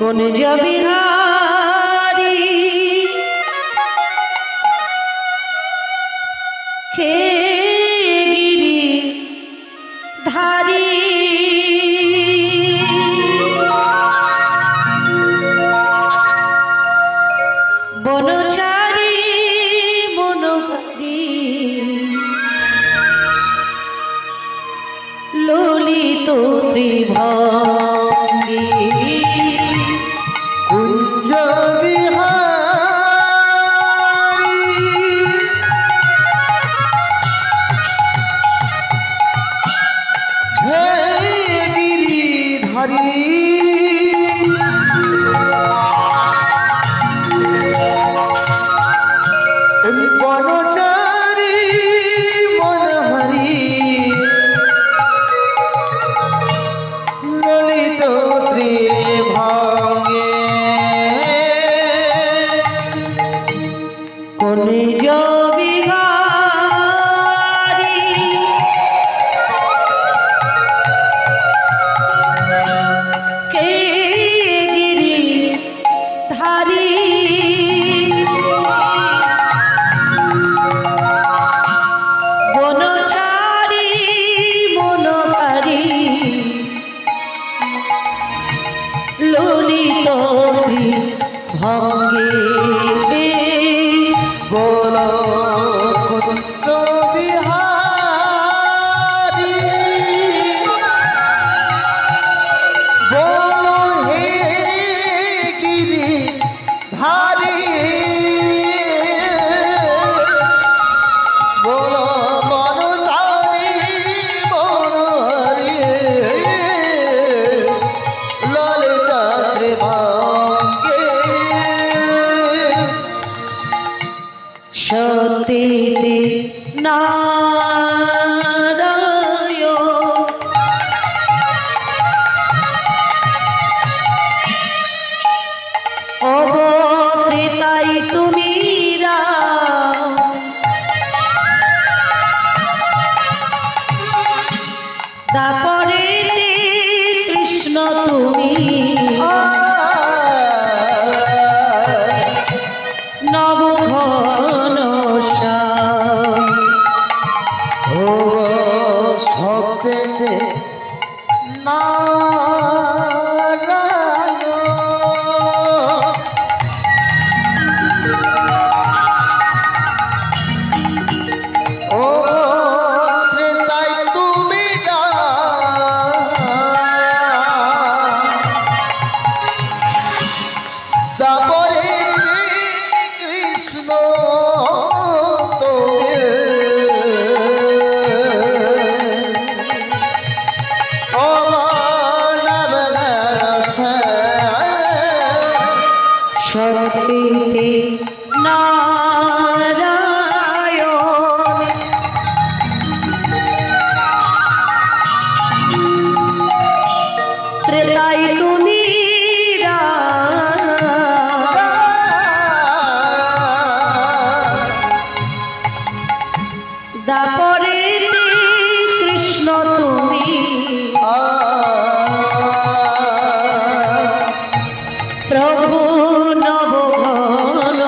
কুঞ্জ বিহারী খেগিরি ধারী বনচারী মনোহরী ললিত ত্রিভঙ্গী কুঞ্জ বিহারী হে গিরিধারী বনচারী মনোহরী ললিত ত্রিভঙ্গে কুঞ্জ বিহারী খেগিরি ধারী বনচারী মনোহরী ললিত ত্রিভঙ্গে বলো কুঞ্জ বিহারী বলো হে গিরিধারী বলো বনচারী মনোহরী ললিত ত্রিভঙ্গে সতীতে নারায়ণ অবতৃতাই তুমি রাম তারপরেতে কৃষ্ণ তুমি নবঘন শ্যাম ও সত্যতে নারায়ণ ও ত্রেতাই তুমি তারপরে কৃষ্ণ সতীতে নারায়ণ ত্রেতাই তুমি রাম দাপরেতে কৃষ্ণ তুমি প্রভু নবঘন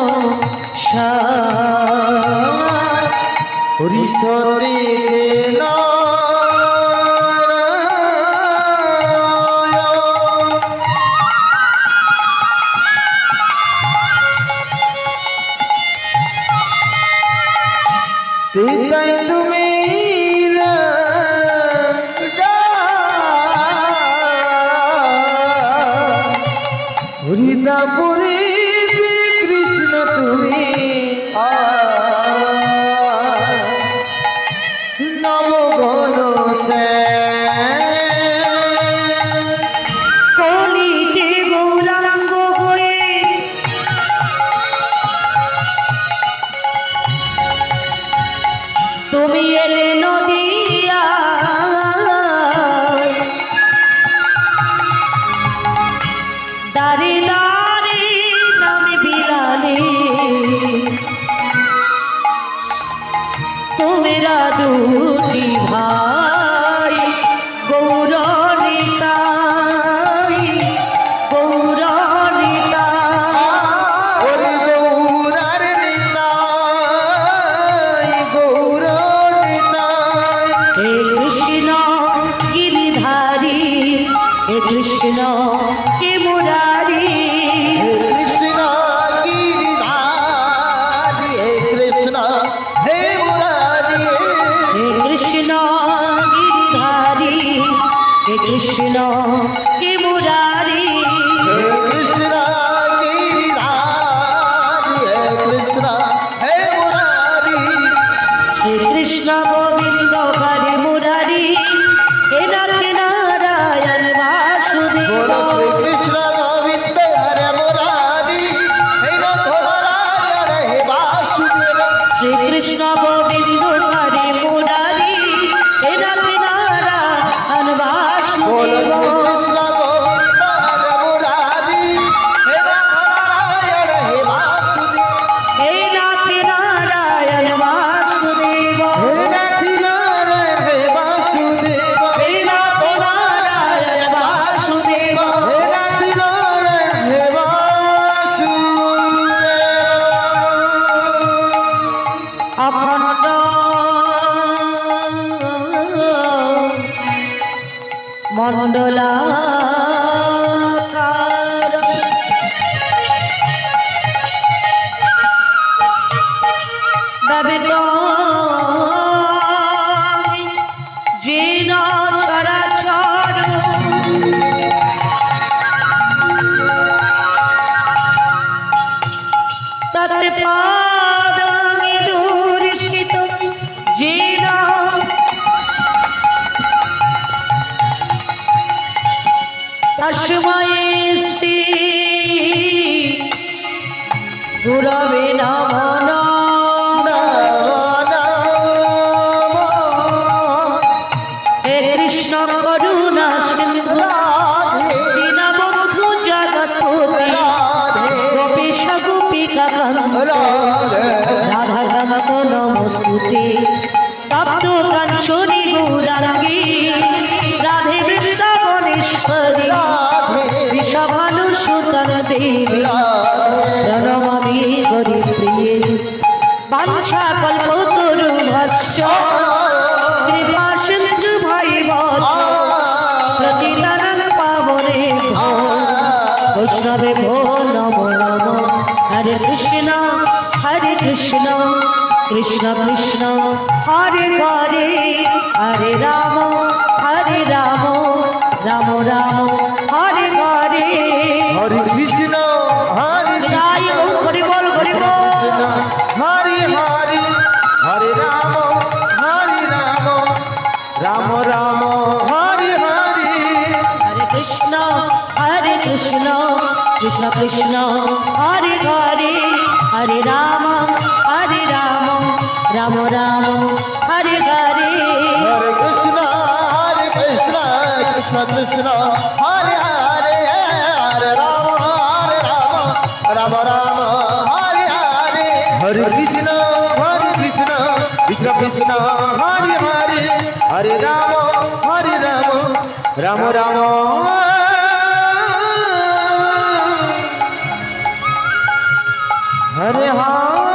শ্যাম হরিষতে নারায়ণ তেতাই তুমি হরিদাপুরে কৃষ্ণ তুমি নবঘন কলিতে গৌরাঙ্গ হয়ে তুমি এলে নদিয়া দাঁড়ে দাঁড়ে নাম বিলালে তোমরা দুটি ভাই গৌর নিতাই গৌর কৃষ্ণ কে মুরারি হে কৃষ্ণ গিরিধারী হে কৃষ্ণ হে মুরারি হে কৃষ্ণ গিরিধারী হে কৃষ্ণ কে মুরারি হে কৃষ্ণ গিরিধারী হে কৃষ্ণ হে মুরারি শ্রী কৃষ্ণ গোবিন্দ হরে মুরারি হে নাথ নারায়ণ বাসুদেব बोलो श्री कृष्ण गोविंद हरे मुरारी हे नाथ नारायण हे वासुदेव শ্রী কৃষ্ণ গোবিন্দ হরে মুরারি হে নাথ নারায়ণ बोलो বাসুদেব श्री कृष्ण गोविंद हरे मुरारी हे नाथ नारायण हे वासुदेव হে নাথ নারায়ণ বাসুদেব हे नाथ नारायण हे वासुदेव হে নাথ নারায়ণ বাসুদেব हे नाथ नारायण हे वासुदेव অখণ্ড মণ্ডলাকার ব্যবেত যেন চরাচর তৎ পাদানি দূরশিত যেন তস্মৈ শ্রী গুরবে নমঃ হে কৃষ্ণ করুণা সিন্ধু দীনবন্ধু জগৎপতি গোপীশ গোপিকা কান্ত রাধা কান্ত নমস্তুতে তপ্ত কাঞ্চনী গৌরাঙ্গী রাধে বৃন্দাবনেশ্বরী ঋষভানুসুতন দেবী প্রণমামি হরি প্রিয়ে বাঞ্ছা কল্পতরুভশ্চ কৃপা সিন্ধু ভাই প্রতিদানং পাবনে বৈষ্ণবে ভো নমো নমো হরে কৃষ্ণ কৃষ্ণ কৃষ্ণ হরে হরে হরে রাম রাম রাম হরে হরে हरे कृष्ण हरे জয় গো হরি বল হরি বল हरे हरे हरे राम राम राम हरे हरे হরে কৃষ্ণ কৃষ্ণ কৃষ্ণ হরে হরে হরে রাম রাম রাম হরে হরে हरे कृष्ण कृष्ण कृष्ण हरे हरे हरे राम राम राम हरे हरे हरे कृष्ण कृष्ण कृष्ण हरे हरे हरे राम राम राम हरे हरे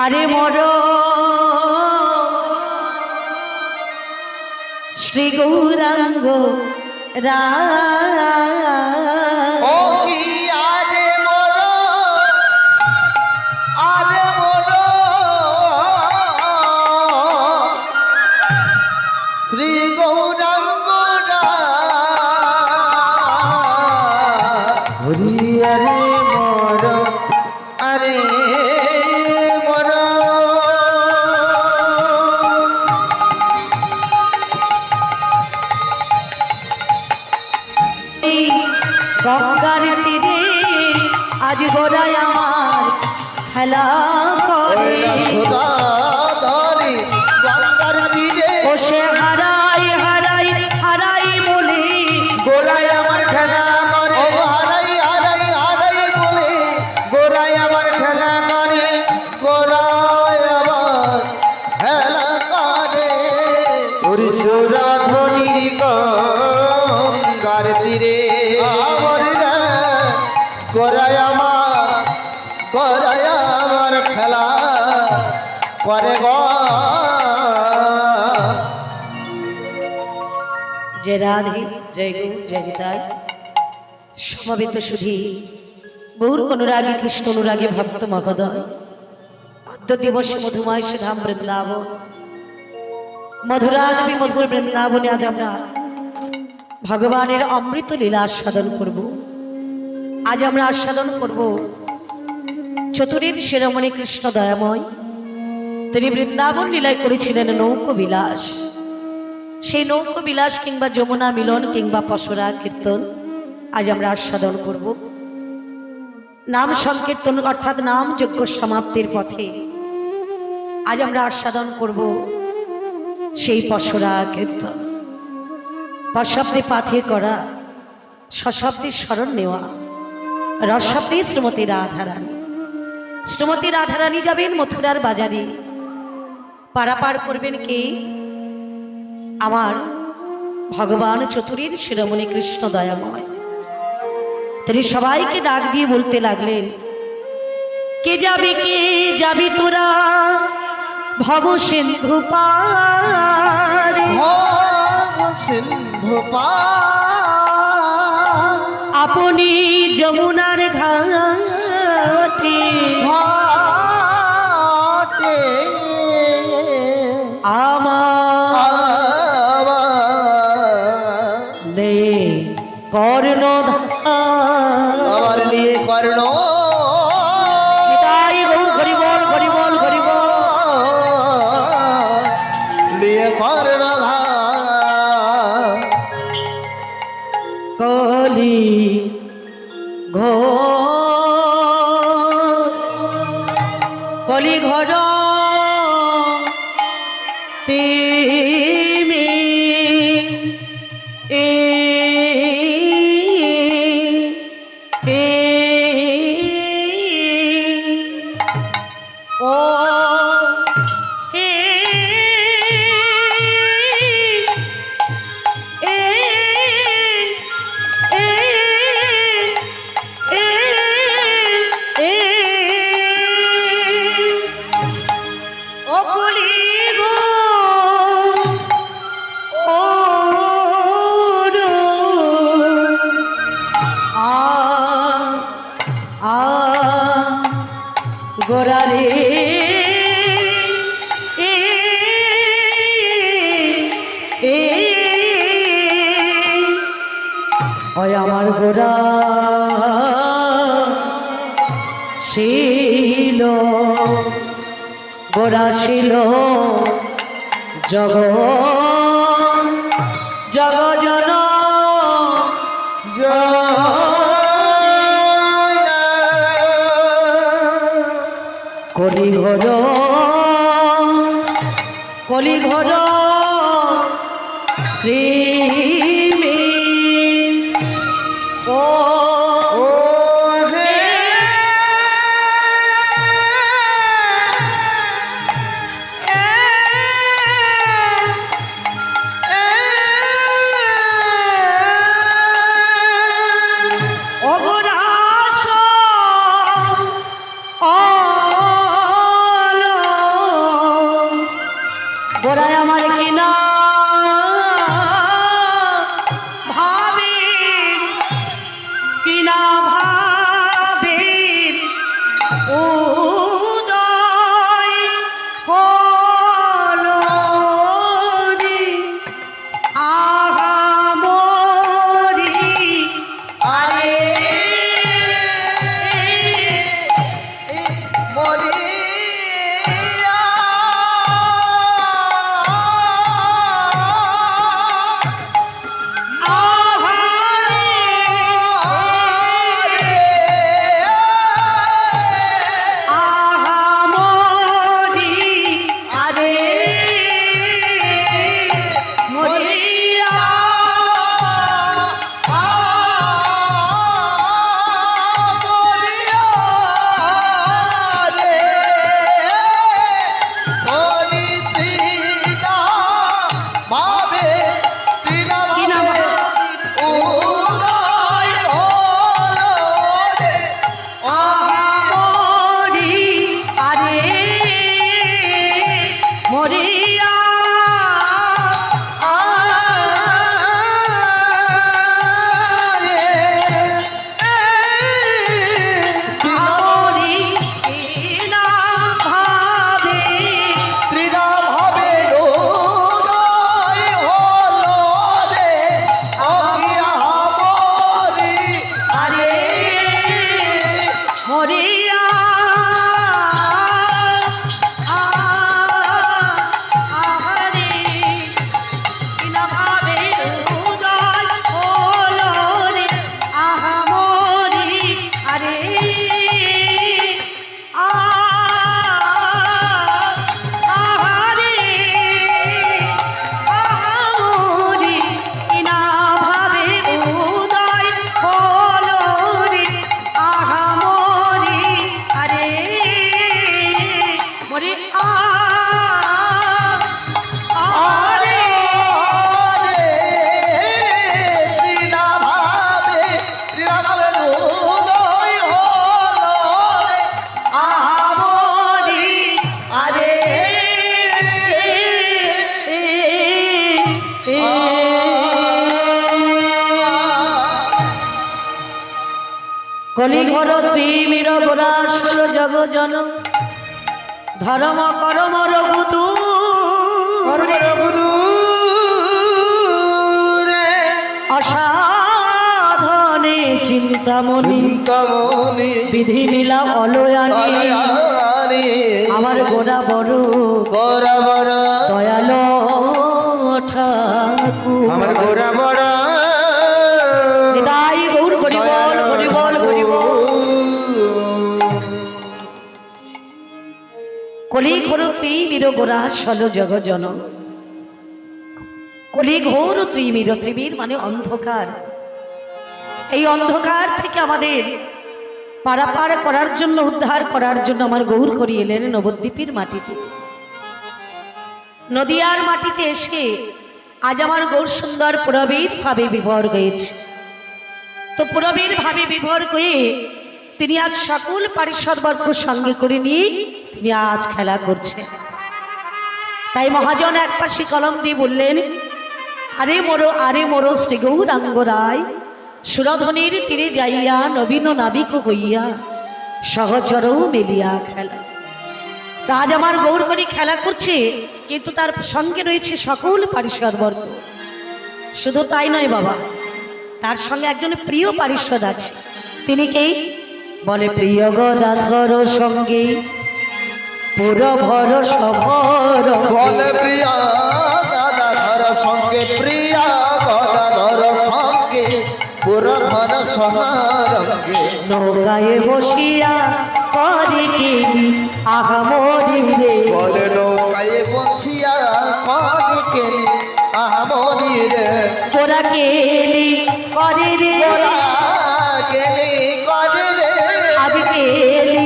আরে মোর শ্রী গৌরাঙ্গ রা ও কি আরে মোর শ্রী গৌরাঙ্গ হরি আরে মোর আরে মোর গঙ্গার তীরে আজ গোড়ায় আমার খেলা করে ধরে গঙ্গার তীরে ও সে হারাই বলে গোড়ায় আমার খেলা করে ও হারাই বলে গোড়ায় আমার খেলা করে গোড়ায় আমার খেলা করে হরিশুরা ধনির গঙ্গার তীরে আমার রে গোড়ায় আমার খেলা করে গো জয় রাধে, জয় গৌ, জয় নিতাই। সমবেত সুধী গৌর অনুরাগী, কৃষ্ণ অনুরাগী ভক্ত মহোদয়, অদ্য দিবসে মধুময় সুধাম বৃন্দাবন, মধুরাগবী মধুর বৃন্দাবনে আজ আমরা ভগবানের অমৃত লীলা আস্বাদন করব। আজ আমরা আস্বাদন করব চতুরীর শিরোমণি কৃষ্ণ দয়াময়, তিনি বৃন্দাবন লীলায় করেছিলেন নৌকো বিলাস। সেই নৌকো বিলাস কিংবা যমুনা মিলন কিংবা পশরা কীর্তন আজ আমরা আস্বাদন করব। নাম সংকীর্তন অর্থাৎ নাম যজ্ঞ সমাপ্তির পথে আজ আমরা আস্বাদন করব সেই পশরা কীর্তন। পশব্দে পাথে করা, সশব্দে স্মরণ নেওয়া, রসশব্দে শ্রীমতী রাধারানী। শ্রীমতী রাধারানী যাবেন মথুরার বাজারে, পারাপার করবেন কে? আমার ভগবান চতুরীর শিরোমণি কৃষ্ণ দয়াময়। তিনি সবাইকে ডাক দিয়ে বলতে লাগলেন, কে যাবি তোরা ভব সিন্ধু পার, সিন্ধু পার, আপনি যমুনার ঘাটে ঘাটে আমার নে কর্ণধার, আমার নিয়ে কর্ণ তাই গৌ হরিবল হরিবল হরিবল। নিয়ে কর্ণধার কলি কলি ঘর তিমি ও গোরারে ওই আমার গোরা ছিল, গোরা ছিল জগ জন কলিঘর কলিঘর প্রেমে ও হে অগরাস গোরায় আমার কিনা ভাবে, কিনা ভাবে উদয় হলো রে আহামরি। আরে মরিয়া মরিয়া কলিঘর ত্রিমির গোরাসল জগজন ধর্ম করম রঘুদূ অসাধনে চিন্তামণি বিধি মিলা অলয়ানি আমার গোরা বড় দয়াল ঠাকুর আমার গোরা বড় হৃদয় গৌর হরিবল হরিবল হরিবল কলি ঘোর ত্রিমির গোরা সল জগজন কলি ঘোর ত্রিমির ত্রিমির মানে অন্ধকার এই অন্ধকার থেকে আমাদের পারাপার করার জন্য উদ্ধার করার জন্য আমার গৌর করি এলেন নবদ্বীপের মাটিতে নদিয়ার মাটিতে এসে আজ আমার গৌর সুন্দর পুরবীর ভাবে বিভোর হয়েছে তো পুরবীর ভাবে বিভোর হয়ে তিনি আজ সকল পারিষদবর্গ সঙ্গে করে নিয়ে তিনি আজ খেলা করছেন তাই মহাজন এক পাশে কলম দিয়ে বললেন আরে মোরো শ্রী গৌরাঙ্গ রায় সুরধ্বনির তীরে যাইয়া নবীন নাবিক হইয়া সহচর মেলিয়া খেলা তা আজ আমার গৌর করি খেলা করছে কিন্তু তার সঙ্গে রয়েছে সকল পারিষদবর্গ শুধু তাই নয় বাবা তার সঙ্গে একজন প্রিয় পারিষদ আছে তিনি কে বলে প্রিয় গদাধর সঙ্গে পুরো ভর সভর বলে প্রিয়া গদাধর সঙ্গে প্রিয়া গদাধর সঙ্গে পুরো ধর সহারঙ্গে নৌকায় বসিয়া করে কেলি আহামরি রে বলে নৌকায় বসিয়া করে কেলি আহামরি রে তোরা কেলি করে রে গেলি করে রে আজ কেলি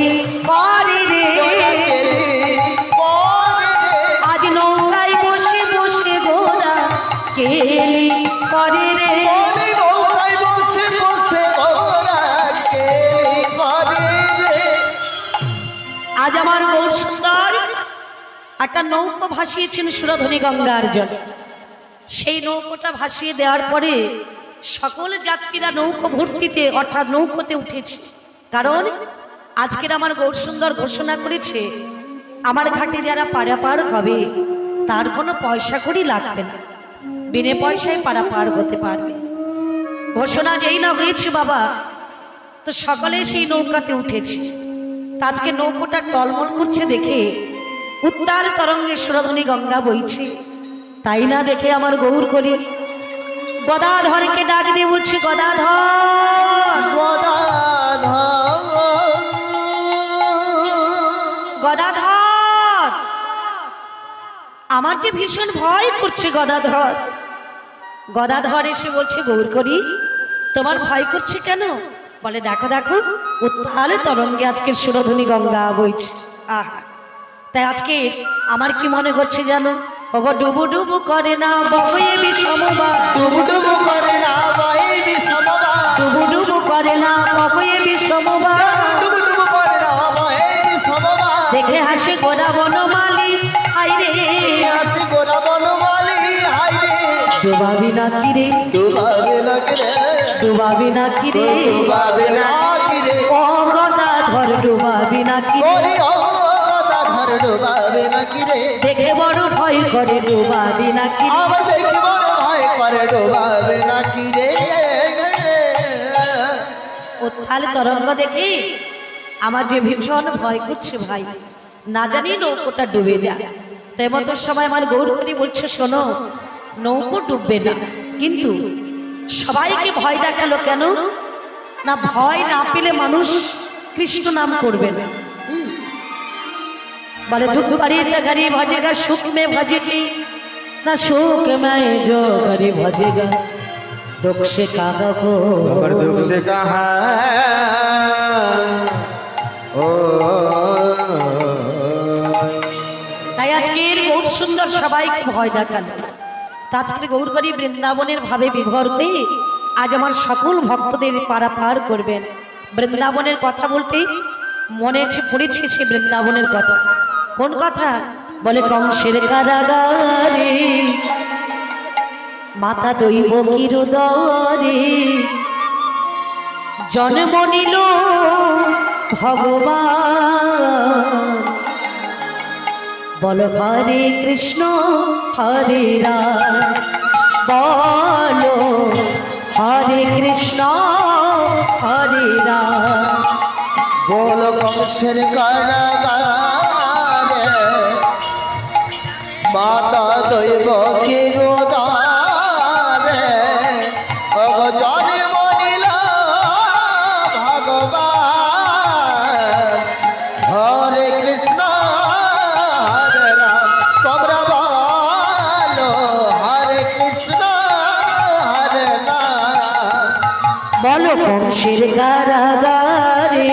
করে রে গেলি করে রে আজ নৌকায় বসে বসে গোরা কেলি করে রে বলি নৌকায় বসে বসে ওরা গেলি করে রে আজ আমার গৌর সুন্দর একটা নৌকো ভাসিয়েছেন সুরধ্বনি গঙ্গার জলে সেই নৌকোটা ভাসিয়ে দেওয়ার পরে সকল যাত্রীরা নৌকো ভর্তিতে অর্থাৎ নৌকোতে উঠেছে কারণ আজকের আমার গৌর সুন্দর ঘোষণা করেছে আমার ঘাটে যারা পারাপার হবে তার কোনো পয়সা করি লাগবে না বিনে পয়সায় পারাপার হতে পারবে ঘোষণা যেই না হয়েছে বাবা তো সকলে সেই নৌকাতে উঠেছে তা আজকে নৌকোটা টলমল করছে দেখে উত্তাল তরঙ্গে সুরধ্বনি গঙ্গা বইছে তাই না দেখে আমার গৌর করি গদাধরকে ডাক দিয়ে বলছে গদাধর আমার যে ভীষণ ভয় করছে গদাধর এসে বলছে গৌর করি তোমার ভয় করছে কেন বলে দেখো দেখো উত্তাল তরঙ্গে আজকের সুরধ্বনি গঙ্গা বইছে আহা তাই আজকে আমার কি মনে হচ্ছে জানো ওগো ডুবু ডুবু করে না বয়ে বিষমবা ডুবু ডুবু করে না বয়ে বিষমবা ডুবু ডুবু করে না বয়ে বিষমবা ডুবু ডুবু করে না বয়ে বিষমবা দেখে হাসে গোরা বনমালী হাই রে ডুবাবি না কিরে ডুবাবে নাকি রে ডুবাবি না কিরে ডুবাবে নাকি রে ও গদাধর ডুবাবি না কিরে ওরে ও গদাধর ডুবাবে নাকি রে দেখে বড় ভয় করে ডুবাবি না কিরে আবার দেখি মনে ভয় করে ডুবাবে নাকি রে উত্থাল তরঙ্গ দেখি আমার যে ভীষণ ভয় করছে ভাই, না জানি নৌকোটা ডুবে যায়। তাই মতো সময় আমার গৌরহরি বলছে, শোনো নৌকো ডুববে না, কিন্তু সবাইকে ভয় দেখালো কেন না, ভয় না পেলে মানুষ কৃষ্ণ নাম করবে না। বলে দুঃখ পারিতে গাড়ি ভজেগা সুখ মে ভজেगी না সুখ মে जो गरी भजेगा दुख से कहा हो और दुख से कहा ओ তাই আজকের গৌর সুন্দর সবাইকে ভয় দেখালো। তা আজকে গৌর করি বৃন্দাবনের ভাবে বিভোর হয়ে আজ আমার সকল ভক্তদের পারাপার করবেন। বৃন্দাবনের কথা বলতে মনে পড়েছে সে বৃন্দাবনের কথা। কোন কথা? বলে কংসের কারাগারে মাতা দৈব কিরুদরে জন্ম নিল ভগবান। বলো হরে কৃষ্ণ হরে রাম, বলো হরে কৃষ্ণ হরে রাম। बोल कंसेर कारागारे माता दैव किरुदारे जने मनिल भगवान हरे कृष्ण हरे राम তোমরা বলো হরে কৃষ্ণ হরে রাম। বলো কংসের কারাগারে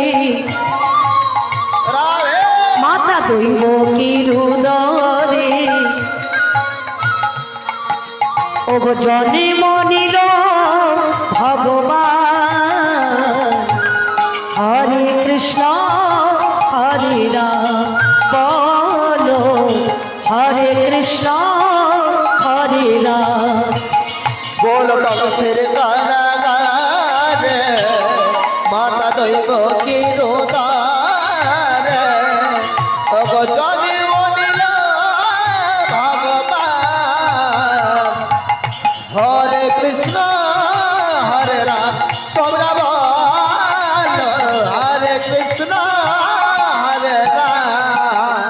রাধে মাতা দৈব কিরুদরে ও জনে মনিল ভগবান হরে কৃষ্ণ হরে রাম। বলো হরে কৃষ্ণ হরে রাম। बोल कंसेर कारागारे माता दैव किरुदारे जने मनिल भगवान हरे कृष्ण हरे राम তোমরা বলো হরে কৃষ্ণ হরে রাম।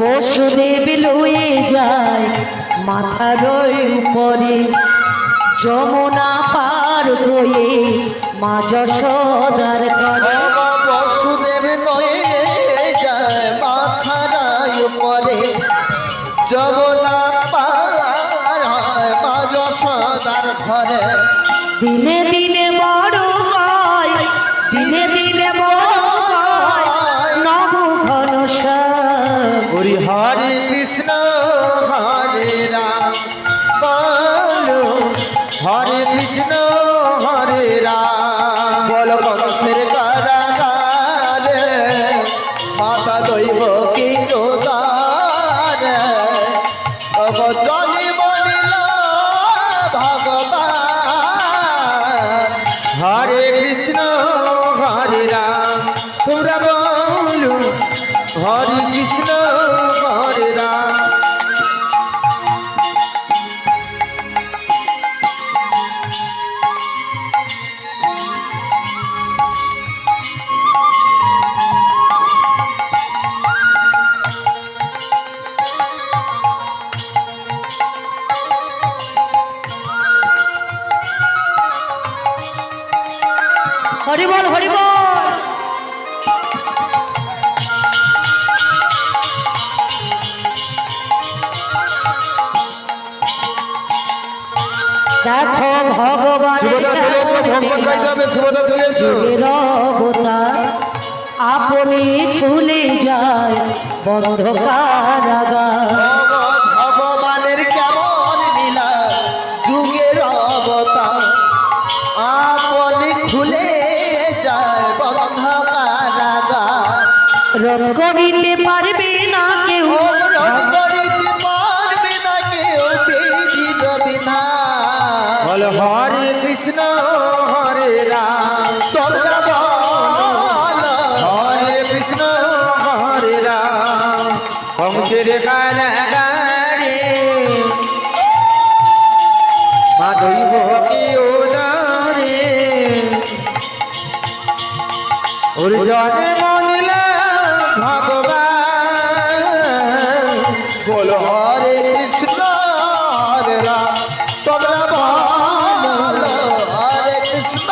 বসুদেব লয়ে যায় মাথার উপরে যমুনা পার হয়ে মা যশোদার করে। বসুদেব নয়ে যায় মাথারায় উপরে যমুনা পার হয় মা যশোদার ঘরে দিনে দিনে বড় হয়, দিনে দিনে বড় হয় নব ঘন হরি হরে কৃষ্ণ হরে রাম বলো হরে কৃষ্ণ হরে রাম। বল কংসের কারাগারে মাতা দৈব কিরুদারে জনে মনিল ভগবান হরে কৃষ্ণ হরে রাম তোমরা বলো হরে কৃষ্ণ হরে রাম। হরি বল হরি বল। ভগবান শুভদা চলে এসো, ভগবান গাইতে হবে, শুভদা চলে এসো। আপনি খুলে যায় বন্ধকারাগার। ভগবানের কেমন লীলা, যুগের অবতার, আপনি খুলে যায় বন্ধকারাগার। রোগ করিতে পারবে না কেউ, রোগ করিতে পারবে না কেউ বিধির বিধান। বল হরে কৃষ্ণ হরে রাম, তোমরা বল হরে কৃষ্ণ হরে রাম। কংসের কারাগারে মাধব কি উদারে, অর্জনে মনিলা ভগবান। বল হরে কৃষ্ণ হরে রাম, তোমরা বল হরে কৃষ্ণ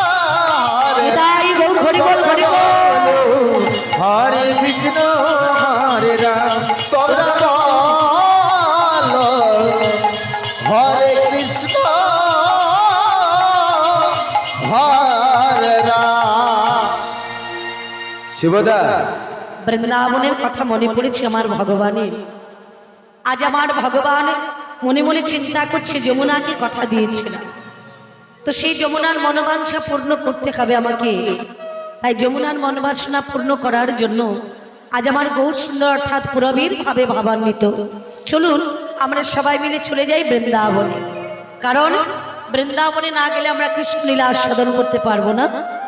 হরে তাই গৌর হরি বল হরি বল। হরে কৃষ্ণ হরে রাম, তোমরা বল হরে কৃষ্ণ হরে রাম। শিবদা, বৃন্দাবনের কথা মনে পড়েছে আমার ভগবানের। আজ আমার ভগবান মনে মনে চিন্তা করছে যমুনাকে কথা দিয়েছিলাম, তো সেই যমুনার মনোবাঞ্ছা পূর্ণ করতে হবে আমাকে। তাই যমুনার মনোবাসনা পূর্ণ করার জন্য আজ আমার গৌর সুন্দর অর্থাৎ পুরবীর ভাবে ভাবান্বিত। চলুন আমরা সবাই মিলে চলে যাই বৃন্দাবনে, কারণ বৃন্দাবনে না গেলে আমরা কৃষ্ণ লীলা আস্বাদন করতে পারবো না।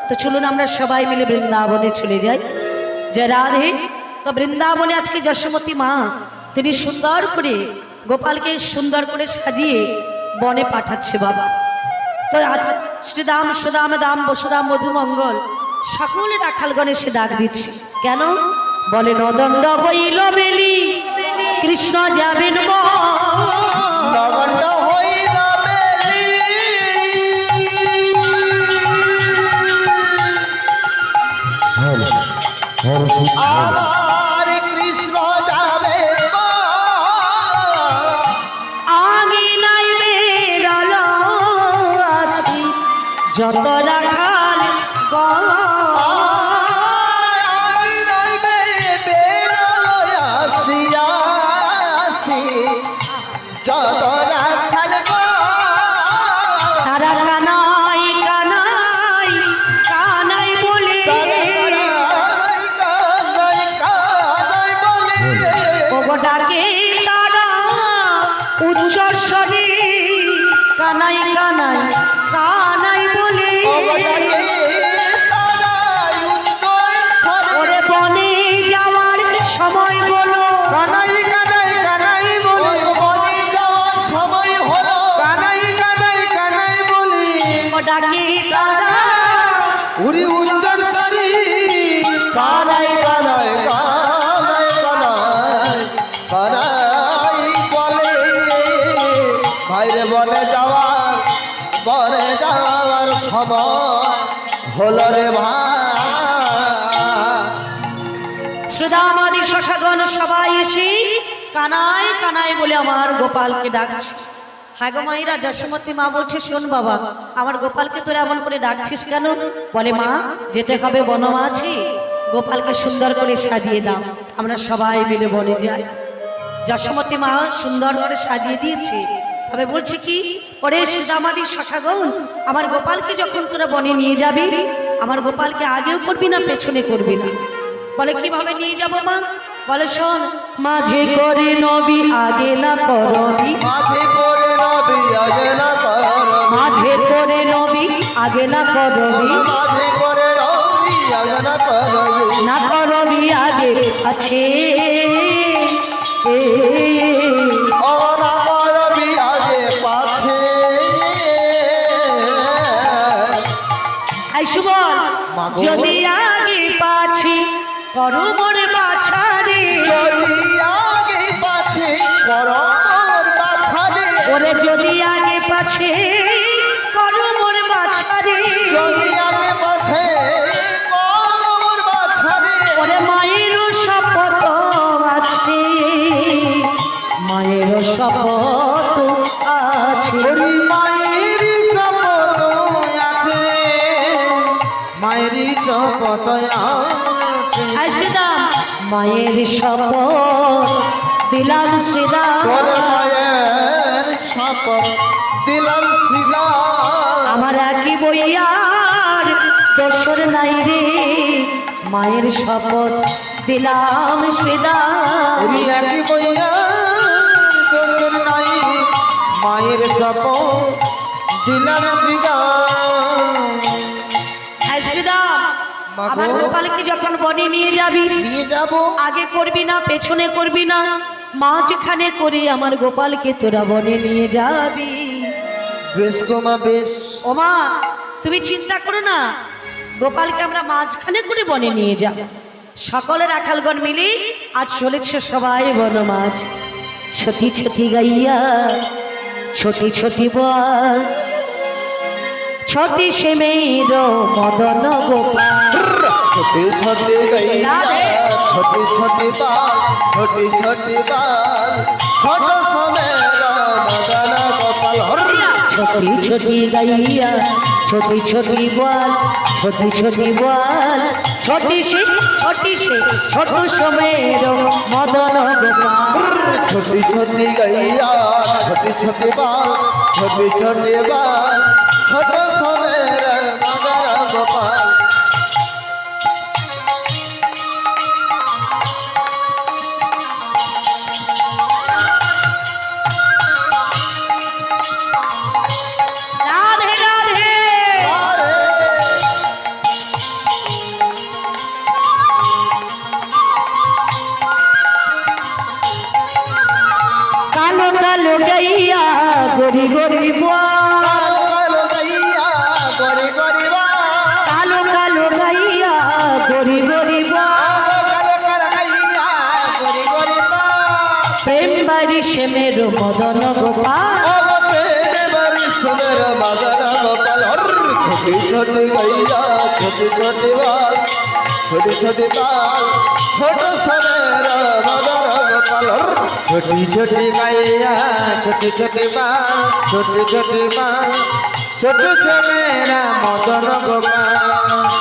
তো চলুন আমরা সবাই মিলে বৃন্দাবনে চলে যাই। যে রাধে, তো বৃন্দাবনে আজকে যশোমতী মা তিনি সুন্দর করে গোপালকে সুন্দর করে সাজিয়ে বনে পাঠাচ্ছে বাবা। তো আজ শ্রীদাম সুদাম দাম বসুদাম মধুমঙ্গল সকলে রাখালগণে সে ডাক দিচ্ছে। কেন বলে নদণ্ড হইল বেলি কৃষ্ণ যাবেন নগণ্ড হইল বেলি, আমার কৃষ্ণ যাবে আগে নাই বেরল আসি যত রাখাল তারা কানাই কানাই কানাই বলে ডাকে তারা উচ্চ স্বরে কানাই কানাই কানাই বলে ওরে বনে যাওয়ার সময় বলো কানাই কানাই কানাই বলে, বনে যাওয়ার সময় হলো কানাই কানাই কানাই বলে, ও ডাকে তারা উরি উজ্জ্বল সরি কানাই কানাই কানাই কানাই কানাই বলে। বাইরে বনে যাওয়ার সময় হলো রে ভাই। শ্রোতামাদি শাখাগণ সবাই এসে কানাই কানাই বলে আমার গোপালকে ডাকছে। হাগো মায়েরা যশোমতী মা বলছে, শোন বাবা, আমার গোপালকে তোরা এমন করে ডাকছিস কেন? বলে মা, যেতে হবে বনমাঝে, গোপালকে সুন্দর করে সাজিয়ে দাও, আমরা সবাই মিলে বনে যাই। যশোমতী মা সুন্দর করে সাজিয়ে দিয়েছে, তবে বলছে কি, ওরে শ্রোতামাদি শাখাগণ, আমার গোপালকে যখন তোরা বনে নিয়ে যাবি, আমার গোপালকে আগেও করবি না পেছনে করবি না। বলে কিভাবে নিয়ে যাবো মা? বলে শোন, মাঝে করে নবী আগে না করবি, মাঝে করে নবী আগে না করবি, মাঝে করে নবী আগে না করবি, মাঝে করে নবী আগে না করবি, না করবি আগে আছে ও না করবি আগে পাছে। আই সুবল, মাগো। যদি আগে পাছি করো মোর বাছারে, যদি আগে পাছে করো মোর বাছারে, ওরে যদি আগে পাছে করো মোর বাছারে, যদি আগে পাছে করো মোর বাছারে, ওরে মায়ের শপথ আছে, মায়ের শপথ আছে, ওরে মায়ের শপথ মায়ের শপথ দিলাম তোর শ্রীদাম মায়ের শপথ দিলাম শিলা আমার একই বইয়ার দোসর নাই রে মায়ের শপথ দিলাম শ্রীদাম ওই একই বইয়া তোর নাই মায়ের শপথ দিলাম শিলা হ্যাঁ শ্রীদাম মা গো। আমার গোপালকে যখন বনে নিয়ে যাবি নিয়ে যাব আগে করবি না পেছনে করবি না মাঝখানে করে আমার গোপালকে তোরা বনে নিয়ে যাবি বেশ গো মা বেশ ওমা তুমি চিন্তা করো না গোপালকে আমরা মাঝখানে করে বনে নিয়ে যাব সকলের রাখালগণ মিলে আজ চলেছে সবাই বনমাঝ ছোটি ছোটি গাইয়া ছোটি ছোটি বল ছোটি সে মেয়ের মদন গোপাল छोटे छोटे गैया छोटे छोटे बाल छोटे छोटे बाल छोटा सा मेरा मदन गोपाल छोटी छोटी गैया छोटी छोटी बल छोटी छोटी बल छोटी से छोटो समेरो मदन गोपाल छोटी छोटी गैया छोटे छोटे बाल छोटे छोटे बाल छोटा सा मेरा मदन गोपाल राधे राधे कालो कालो गैया गोरी गोरी बल कालो गैया गोरी गोरी बाल कालो कालो गैया गोरी गोरी बल कालो कालो गैया गोरी गोरी बाल प्रेम बारी से मेरो मदन गोपाल छोटी छोटी गैया छोटी छोटी बाल छोटी छोटी बाल छोटो सवेरा मदन गोपाल छोटी छोटी गैया छोटी छोटी बाल छोटी छोटी बाल छोटो सवेरा मदन गोपाल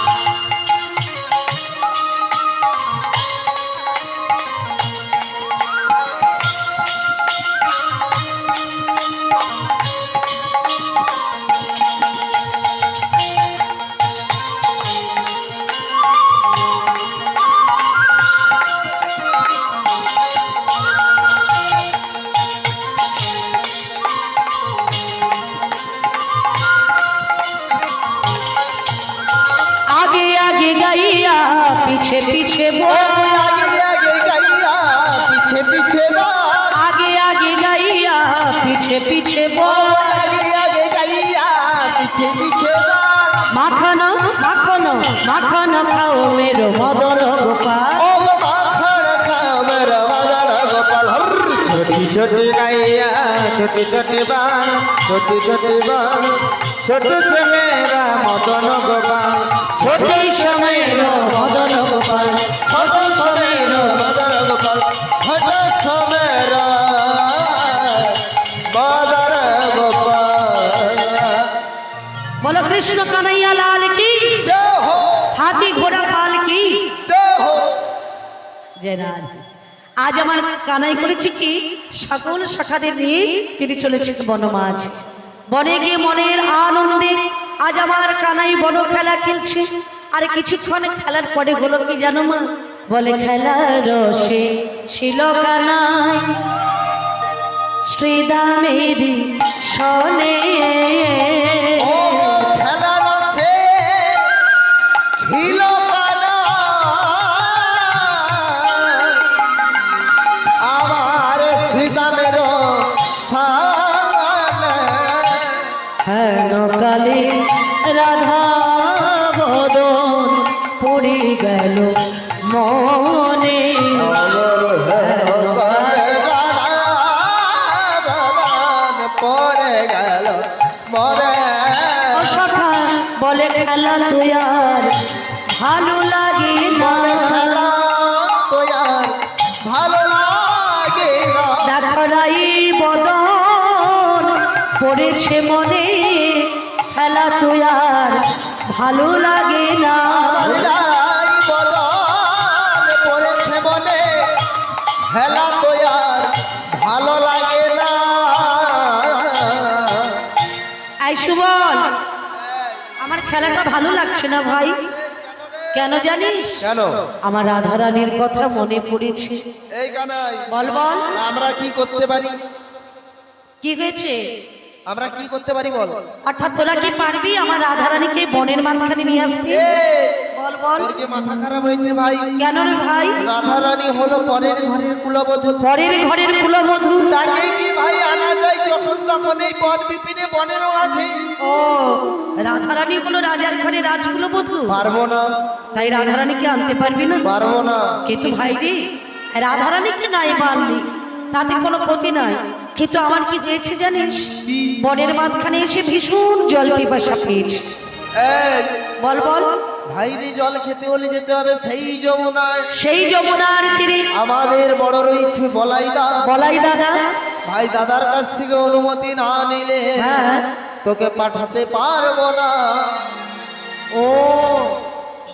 आगे आगे गैया पीछे पीछे बोल आगे आगे गैया पीछे पीछे बाल आगे आगे गैया पीछे पीछे बोल आगे आगे गैया पीछे पीछे बाल माखन माखन माखन खाओ मेरो मदन गोपाल ओ माखन खाओ मेरा मदन गोपाल छोटी छोटी गैया छोटी छोटी बाल छोटी छोटी बाल छोटे से मेरा मदन गोपाल छोटे समेरो मदन गोपाल छोटो समेरो मदन गोपाल छोटे से मेरा मदन गोपाल बोलो कृष्ण कन्हैया लाल की जय हो हाथी घोड़ा पाल की जय हो जय राधे আজ আমার কানাই করেছি কি সকল শাখাদের নিয়ে তিনি চলেছেন বনমাঝ বনে গিয়ে মনের আনন্দে আজ আমার কানাই বন খেলা খেলছে আর কিছুক্ষণ খেলার পরে হলো কি জানো মা বলে খেলার রসে ছিল কানাই শ্রীদামেরি সনে ও খেলার সে ছিল কানা আমার শ্রীদামের সামনে হেন কালে রাধা বদন পড়ে গেল মনে পরে গেল মরে অসখা বলে খেলা তুই আর ভালো লাগে না খেলা তো আর ভালো লাগে না দেখরাই বদন পড়েছে মনে খেলা তুই আর ভালো লাগে না আমার লাই বদন পড়েছে মনে হেলা তো আর ভালো লাগে না। আই সুবল, আমার খেলাটা ভালো লাগছে না ভাই। কেন জানিস? কেন? আমার রাধারানীর কথা মনে পড়েছে। এই কানাই, বল বল, আমরা কি করতে পারি? কি হয়েছে? আমরা কি করতে পারি বল? অর্থাৎ তোরা কি পারবি আমার রাধারানীকে বনের মাঝখানে নিয়ে আসতে? বল বল। তোর কি মাথা খারাপ হয়েছে ভাই? কেন রে ভাই? রাধারানী হলো পরের ঘরের কুলবধূ। পরের ঘরের কুলবধূ, তাকে কি ভাই আনা যায় যখন তখন? এই বন বিপিনে বনেরও আছে। ও রাধারানী হলো রাজার ঘরে রাজকুলবধূ। পারবো না। তাই রাধারানীকে আনতে পারবি না? পারবো না। কিন্তু ভাই রে, রাধারানীকে নাই মানলি তাতে কোনো ক্ষতি নাই, কিন্তু আমার কি হয়েছে জানিস? বনের মাঝখানে এসে ভীষণ জল পিপাসা পেয়েছে। এই বল বল। ভাইরে, জল খেতে হলে যেতে হবে সেই যমুনায়। সেই যমুনার তীরে আমাদের বড় রয়েছে বলাইদা। বলাই দাদা। ভাই দাদার কাছ থেকে অনুমতি না নিলে হ্যাঁ, তোকে পাঠাতে পারবো না। ও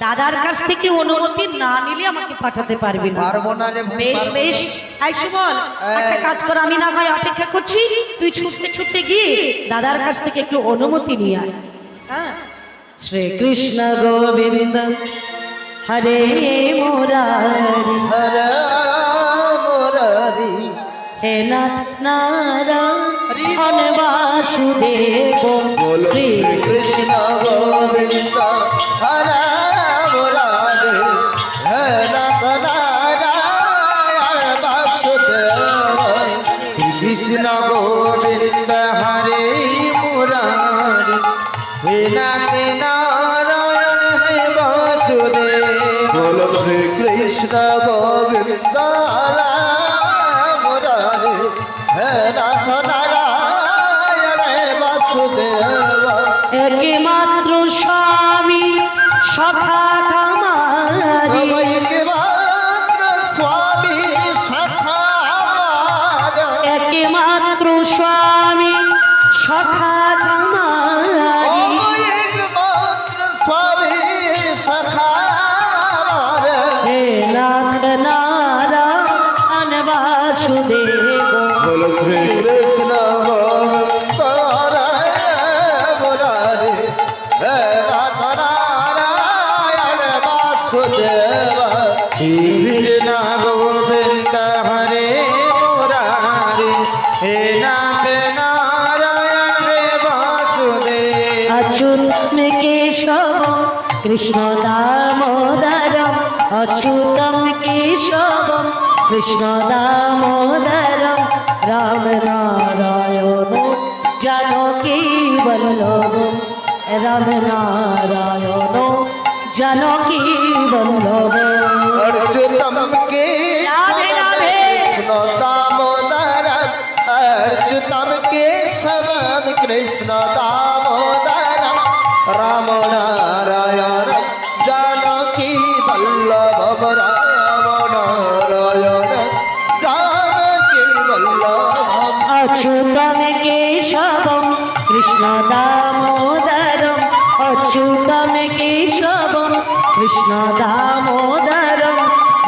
দাদার কাছ থেকে অনুমতি না নিলে আমাকে পাঠাতে পারবি না? পারবো না রে ভাই, বেশ পারবো না। বেশ। আই সুবল, একটা কাজ কর, আমি না ভাই অপেক্ষা করছি, তুই ছুটতে ছুটতে গিয়ে দাদার কাছ থেকে একটু অনুমতি নিয়ে আয়। হ্যাঁ, শ্রীকৃষ্ণ গোবিন্দ হরে মুরারি, হরে মুরারি, হে নাথ নারায়ণ বাসুদেব, শ্রীকৃষ্ণ কৃষ্ণ গোবিন্দ হরে মুরারি, হে নাথ নারায়ণ বাসুদেব। কৃষ্ণ গোবিন্দ হরে মুরারি, হে নাথ নারায়ণ হে বাসুদেব। বলো শ্রী কৃষ্ণ গোবিন্দ হরে মুরারি, হে নাথ নারায়ণ হে বাসুদেব। একমাত্র স্বামী সখা কামারি, একমাত্র স্বামী সখা আমার। একমাত্র স্বামী সখা কামারি, একমাত্র স্বামী সখা আমার। হে নাথ নারায়ণ বাসুদেব, বলো শ্রী কৃষ্ণ গোবিন্দ হরে মুরারি, হে নাথ নারায়ণ বাসুদেব। কৃষ্ণ গোবিন্দ হরে মুরারি, হে নাথ নারায়ণ হে বাসুদেব। अच्युतम केशव कृष्ण दामोदरम, अच्युतम केशव कृष्ण दामोदरम, राम नारायण जानकी वल्लभ, राम नारायण जानकी वल्लभ। अर्जुतम के राधे राधे। कृष्ण दामोदरम, अर्जुतम के शरण कृष्ण दामोदरम, राम नारायण जानकी वल्लभ, राम नारायण जानकी वल्लभ। अच्युतम केशवम कृष्ण दामोदरम, अच्युतम केशवम कृष्ण दामोदरम,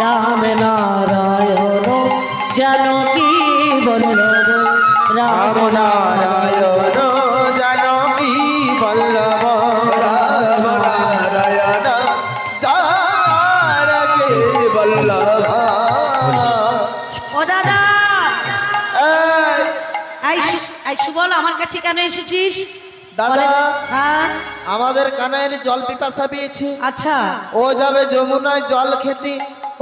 राम नारायण जानकी वल्लभ, राम नारायण जानकी वल्लभ, राम नारायण जानकी वल्लभ। ও দাদা, এই, আই সুবল, আমার কাছে কেন এসেছিস? দাদা। বলে, হ্যাঁ আমাদের কানাইয়ের জল পিপাসা পেয়েছে, আচ্ছা, ও যাবে যমুনায় জল খেতে।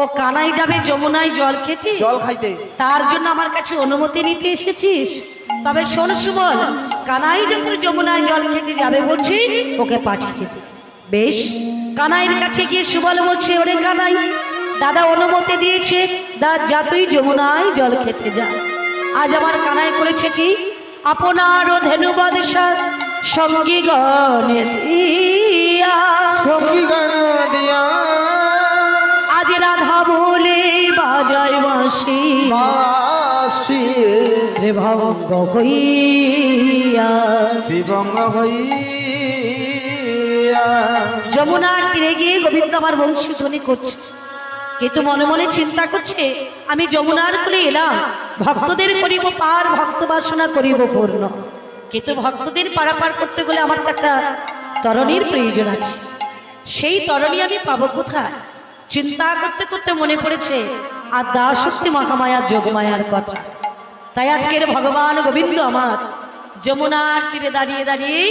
ও কানাই যাবে যমুনায় জল খেতে? জল খাইতে। তার জন্য আমার কাছে অনুমতি নিতে এসেছিস? তবে শোন সুবল, কানাই যখন যমুনায় জল খেতে যাবে বলছি, ওকে পাঠিয়ে খেতে। বেশ, কানাইয়ের কাছে গিয়ে সুবল বলছে, ওরে কানাই, দাদা অনুমতি দিয়েছে, যা তুই যমুনায় জল খেতে যা। আজ আমার কানাই করেছে কি, আপনার ধেনুবাদ সঙ্গী গণে দিয়া, সঙ্গী গান দিয়া, আজ রাধা বলে বাজায় বাঁশি, বাসি রে ভঙ্গ হইয়া। বিভঙ্গ হইয়া। যমুনার তীরে গিয়ে গোবিন্দ আমার বংশী ধ্বনি করছে, কিন্তু মনে মনে চিন্তা করছে আমি যমুনার কোলে এলাম, ভক্তদের করিব পার, ভক্ত বাসনা করিব পূর্ণ। কিন্তু ভক্তদের পারাপার করতে গেলে আমার তো একটা তরণীর প্রয়োজন আছে। সেই তরণী আমি পাবো কোথায়? চিন্তা করতে করতে মনে পড়েছে আদ্যা শক্তি মহামায়া যোগমায়ার কথা। তাই আজকের ভগবান গোবিন্দ আমার যমুনার তীরে দাঁড়িয়ে দাঁড়িয়ে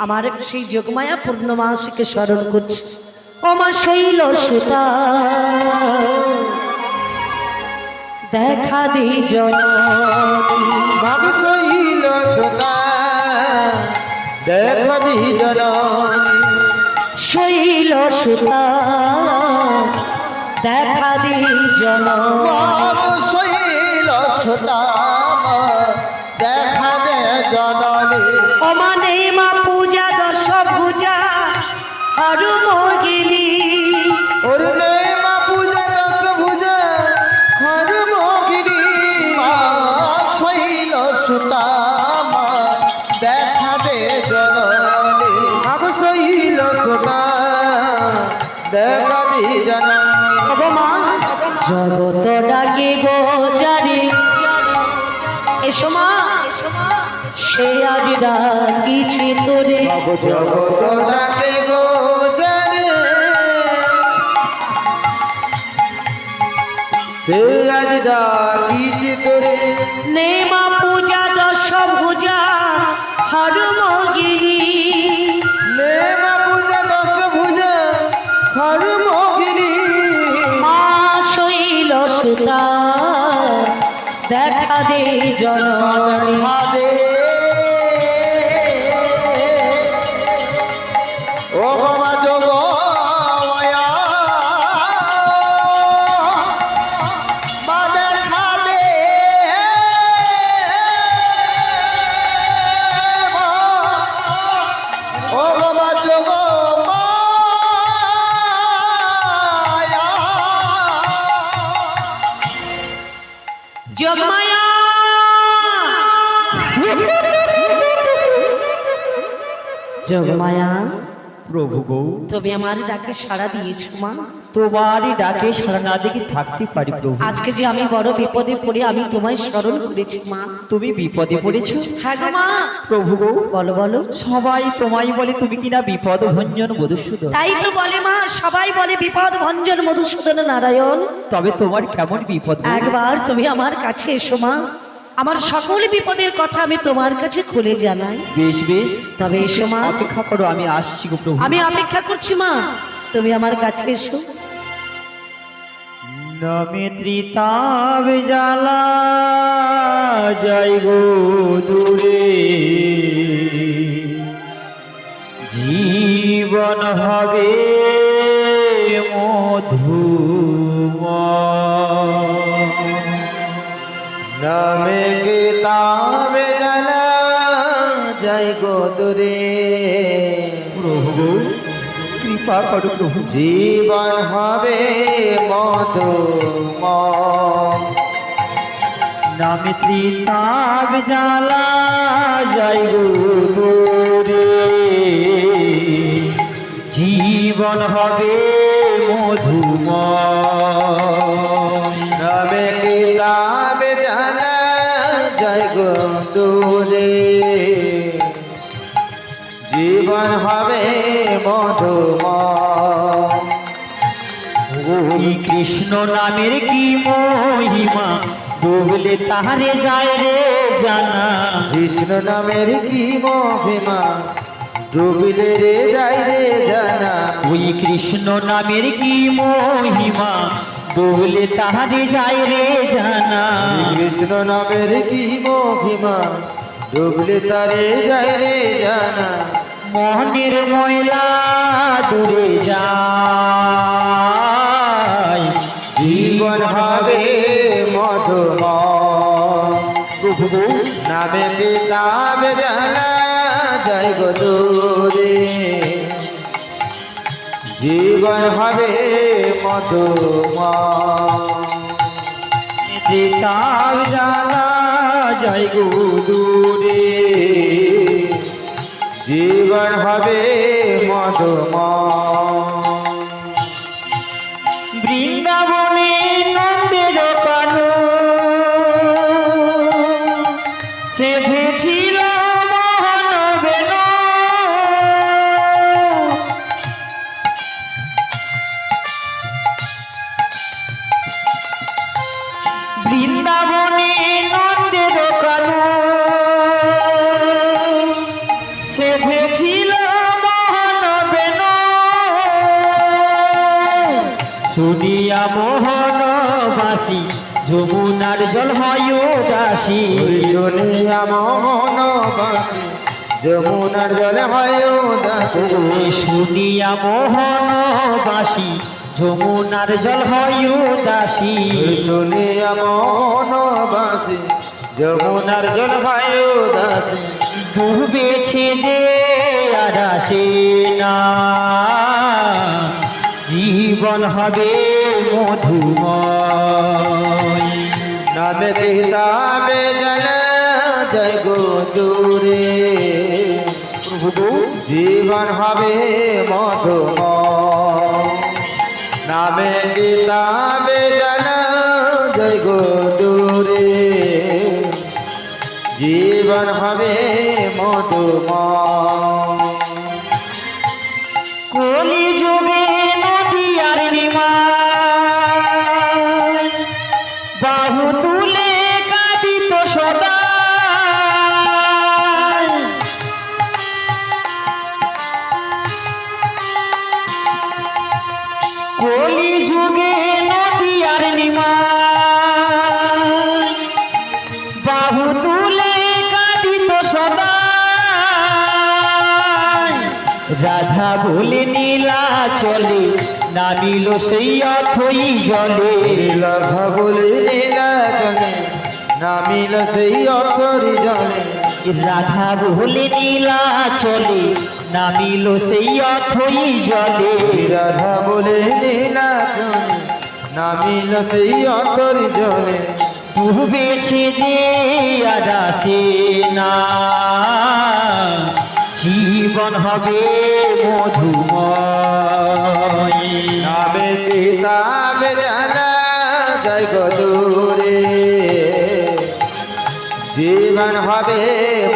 আমার সেই যোগমায়া পূর্ণমাসীকে স্মরণ করছে। ওমা শৈল সুতা দেখা দি জননী, বাবু শৈল সুতা দেখ দি জননী, শৈল সুতা দেখা দি জননী, বাবু শৈল সুতা দেখা দে জননী। অমানে মা পূজা দশ পূজা হরু মোহিনী, ওরে মা পূজা দশ ভুজা হর মোহিনী, মা শৈল সুতা দেখা দে জননী, বাবু শৈল সুতা দেখা দি জননী। জগত ডাকে গো জারি, এসো মা সে আজ ডাকিছে তোরে, জগত ডাকে গো জানে সে আজ ডাকিছে তোরে, নে মা পূজা দশ ভুজা হর মোহিনী, নে মা পূজা দশ ভুজা হর মোহিনী, মা শৈল সুতা দেখা দে জননী। হাদে ও বাবা যোগ মায়া মানে খাদে ও বাবা যোগ মায়া, যোগমায়া যোগমায়া, প্রভু গো, তুমি আমার ডাকে সাড়া দিয়েছো মা। তোমারই ডাকে সারা না দেখে থাকতে পারি প্রভু। আজকে যে আমি বড় বিপদে পড়ে আমি তোমায় স্মরণ করেছি মা। তুমি বিপদে পড়েছো হ্যাঁ গো মা, প্রভু গো। বলো বলো। সবাই তোমায় বলে তুমি কিনা বিপদ ভঞ্জন মধুসূদন, তাই তো বলে মা, সবাই বলে বিপদ ভঞ্জন মধুসূদন নারায়ণ। তবে তোমার কেমন বিপদ গো? একবার তুমি আমার কাছে এসো মা, আমার সকল বিপদের কথা আমি তোমার কাছে খুলে জানাই। বেশ বেশ, তবে এসো মা, অপেক্ষা করো, আমি আসছি গো প্রভু। আমি অপেক্ষা করছি মা, তুমি আমার কাছে এসো। নামে ত্রিতাব জ্বালা যাই গো দূরে, জীবন হবে মধুময়। নামে কিতাবে জানা যাই গো দূরে, প্রভু কৃপা করো প্রভু। জীবন হবে মধুময়। নামে ত্রিতাব জ্বালা যাই গো দূরে, জীবন হবে মধুময়। নামে কিতাবে জানা যাই গো দূরে, জীবন হবে মধুময়। ওই কৃষ্ণ নামের কি মহিমা, ডুবলে তাহারে যায় রে জানা। কৃষ্ণ নামের কি মহিমা, ডুবিলে রে যাই রে জানা। ওই কৃষ্ণ নামের কি মহিমা, ডুবলে তাহারে যায় রে জানা। কৃষ্ণ নামের কি মহিমা, ডুবলে তারে যাই রে জানা। মনের ময়লা দূরে যায়, জীবন হবে মধুময়। প্রভু নামে কিতাবে জানা যাই গো দূরে, জীবন হবে মধুময়। ত্রিতাব জ্বালা যাই গো দূরে, জীবন হবে মধুময়। বৃন্দাবনে মোহনবাসী যমুনার জল হয় উদাসী শুনিয়া মোহনবাসী যমুনার জলে হয় উদাসী শুনিয়া মোহনবাসী যমুনার জল হয় উদাসী শুনিয়া মোহনবাসী যমুনার জল হয় উদাসী ডুবেছে যে আর আসে না জীবন হবে মধুময় নামে কিতাবে জানা জয় গো দূরে জীবন হবে মধুময় নামে কিতাবে জানা জয় গো দূরে জীবন হবে মধুময় কলি যুগে নদী আর নিমাই বাহু তুলে কাঁদিত সদা কলি যুগে নদী আর নিমাই বাহু তুলে কাঁদিত সদা রাধা বলে নীলা চলে নামিল সেই অথই জলে রাধা বলে নীলা জলে নামিল সেই অথরি জলে রাধা বলে নীলা চলে নামিল সেই অথই জলে রাধা বলে নীলা জলে নামিল সেই অথরি জলে ডুবেছে যে আর আসে না জীবন হবে মধুময় নামে কিতাবে জানা জয় গো দূরে জীবন হবে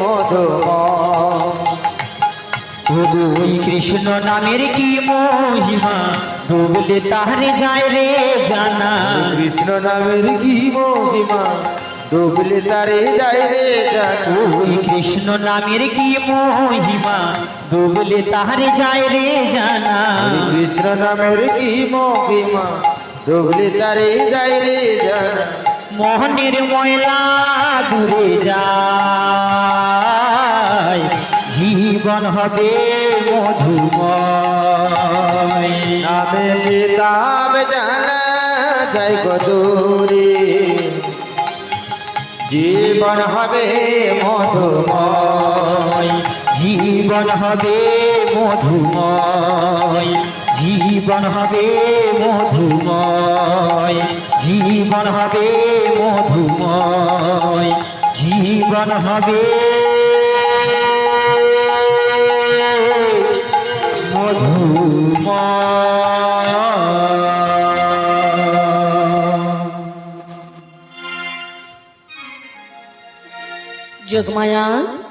মধুময় ওই কৃষ্ণ নামের কি মহিমা ডুবলে তাহলে যায় রে জানা কৃষ্ণ নামের কি মহিমা ডুবলে তারে যায় রে জানা ওই কৃষ্ণ নামের কি মহিমা ডুবলে তাহলে যায় রে জানা কৃষ্ণ নামের কি মহিমা ডুবলে তারে যায় রে জানা মোহনের ময়লা দূরে যায় জীবন হবে মধুময় নামে কিতাব জানা যায় গো দূরে জীবন হবে মধুময় জীবন হবে মধুময় জীবন হবে মধুময় জীবন হবে মধুময় জীবন হবে যোগমায়া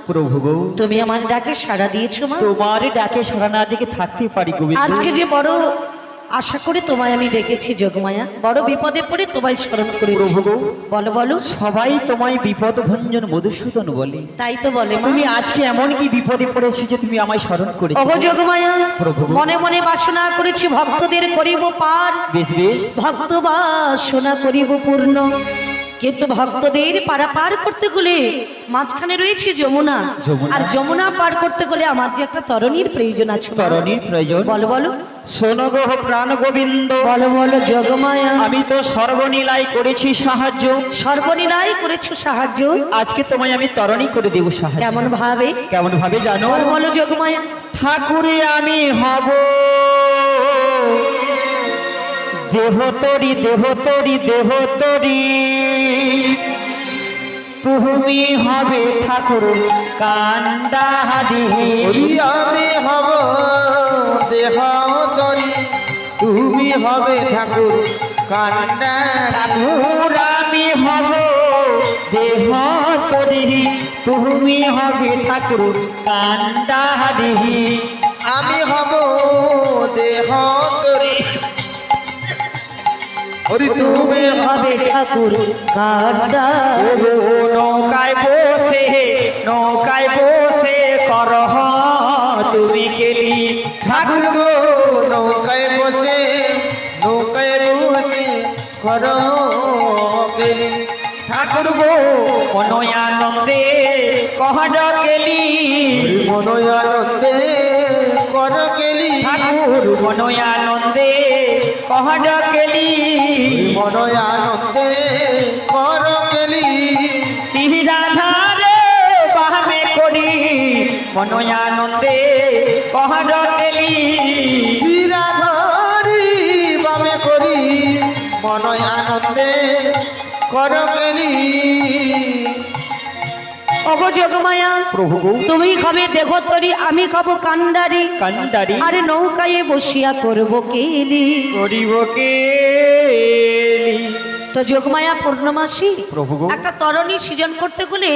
প্রভু গো তুমি আমার ডাকে সাড়া দিয়েছো মা তোমার ডাকে সারা না দিকে থাকতে পারি গোবিন্দ আজকে যে বড় আশা করে তোমায় আমি ডেকেছি যোগমায়া বড় বিপদে পড়ে তোমায় স্মরণ করেছি প্রভু গো। বলো বলো সবাই তোমায় বিপদ ভঞ্জন মধুসূদন বলে তাই তো বলে মা তুমি আজকে এমন কি বিপদে পড়েছি যে তুমি আমায় স্মরণ করেছো ওগো যোগমায়া প্রভু। মনে মনে বাসনা করেছি ভক্তদের করিব পার বেশ বেশ ভক্ত বাসনা করিব পূর্ণ কিন্তু ভক্তদের পারাপার করতে গেলে মাঝখানে রয়েছে যমুনা যমুনা। আর যমুনা পার করতে গেলে আমার যে একটা তরণীর প্রয়োজন আছে মা। তরণীর প্রয়োজন বলো বলো শোনো গো প্রাণ গোবিন্দ বলো বলো যোগমায়া আমি তো সর্বনীলায় করেছি সাহায্য সর্বনীলাই করেছো সাহায্য আজকে তোমায় আমি তরণী করে দেব সাহায্য কেমন ভাবে কেমন ভাবে জানো বলো বলো যোগমায়া ঠাকুরে আমি হব দেহতরি দেহতরি দেহতরি তুমি হবে ঠাকুর কান্ডাহারি ওই আমি হব দেহ তরি তুমি হবে ঠাকুর কান্ডা ঠাকুর আমি হব দেহ তরি তুমি হবে ঠাকুর কান্ডাহারি আমি হব দেহ তরি ওরে তুমি তুমি হবে ঠাকুর কান্ডা নৌকায় বসে করহ তুমি কেলি ঠাকুর গো নৌকায় বসে ঘর কেলি ঠাকুর গো মনয়ানন্দে কহর কেলি মনয় আনন্দে কর কেলি ঠাকুর মনয়ানন্দে কহর কেলি মনয় আনন্দে কর কেলি শ্রীরাধারে বামে করি মনয়ানন্দে কহর কেলি শ্রীরাধারি বামে করি মনয় আনন্দে কর কেলি ওগো যোগমায়া প্রভু গো তুমি খাবে দেহতরি আমি খাবো কান্ডারি কান্ডারি আরে নৌকায় বসিয়া করব কেলি করিব কেলি তো যোগমায়া পূর্ণমাসী প্রভু গো একটা তরণী সৃজন করতে গেলে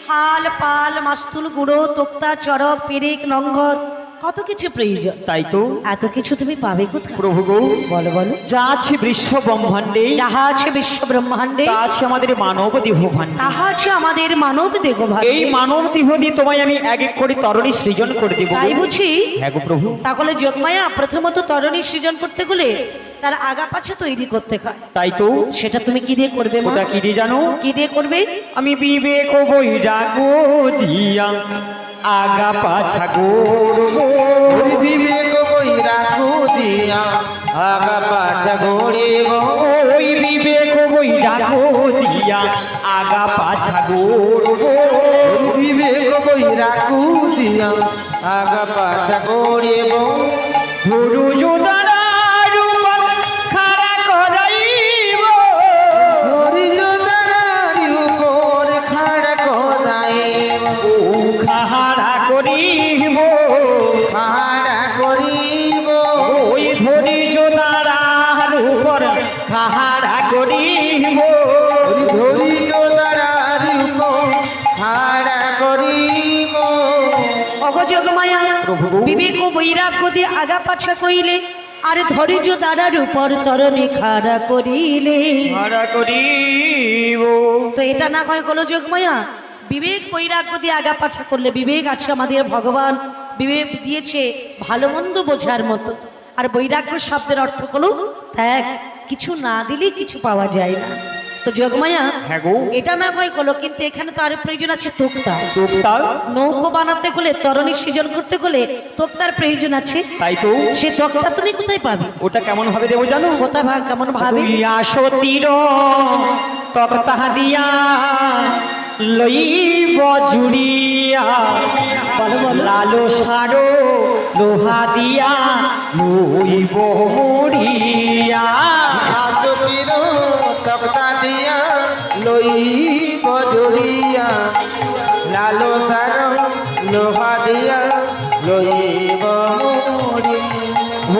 হাল পাল মাস্তুল গুঁড়ো তোক্তা চরক পেরেক নঙ্গর কত কিছু প্রয়োজন তাই তো এত কিছু তুমি পাবে কোথায় প্রভু গো বলো বলো যা আছে বিশ্ব ব্রহ্মাণ্ডে যাহা আছে বিশ্ব ব্রহ্মাণ্ডে তা আছে আমাদের মানব দেহ ভাণ্ডে তাহা আছে আমাদের মানব দেহ ভাণ্ডে। এই মানব দেহ দিয়ে তোমায় আমি এক এক করে তরণী সৃজন করে দেব তাই বুঝি হ্যাঁ গো প্রভু তাহলে যোগমায়া প্রথমত তরণী সৃজন করতে গেলে তার আগা পাছে তৈরি করতে হয় তাই তো সেটা তুমি কি দিয়ে করবে মা? ওটা কি দিয়ে জানো কি দিয়ে করবে? আমি বিবেক বৈরাগ দিয়া আগা পাছা গড়ব বিবেক বৈরাগ দিয়া আগা পাছা গড়িব ওই বিবেক বৈরাগ দিয়া আগা পাছা গড়ব বিবেক বৈরাগ দিয়া আগা পাছা গড়িব ধরু যোদার উপর খাড়া করাইব হরি যোদারি উপর খাড়া করাইব ও খাড়া করিব খাড়া করিব ওই ধরি যোদার উপর খাড়া করিব ধরি যোদারি উপর খাড়া করিব অগ যোগমায়া প্রভু। বিবেক ও বৈরাগ্য দিয়ে আগা পাছা কইলে আর ধৈর্য দ্বারার উপর তরণী খাড়া করিলে খাড়া করিব তো এটা না হয় কোনো যোগমায়া বিবেক বৈরাগ্য দিয়ে আগা পাছা করলে বিবেক আছে আমাদের ভগবান বিবেক দিয়েছে ভালো মন্দ বোঝার মতো আর বৈরাগ্য শব্দের অর্থ হলো ত্যাগ কিছু না দিলে কিছু পাওয়া যায় না তো যোগমায়া হ্যাঁ গো এটা না হয় হলো কিন্তু এখানে তো আরো প্রয়োজন আছে তোক্তা তোক্তা নৌকো বানাতে হলে তরণী সৃজন করতে হলে তোক্তার প্রয়োজন আছে তাই তো সে তোক্তা তুমি কোথায় পাবে ওটা কেমন ভাবে দেবো জানো কোথায় কেমন ভাবে তুই আসো তীর তক্তা দিয়া লইব জুড়িয়া বলো বলো লালো সারো লোহা দিয়া লইব মরিয়া আসুকির তক্তা দিয়া লইব জড়িয়া লালো সার লোহা দিয়া লইব মরি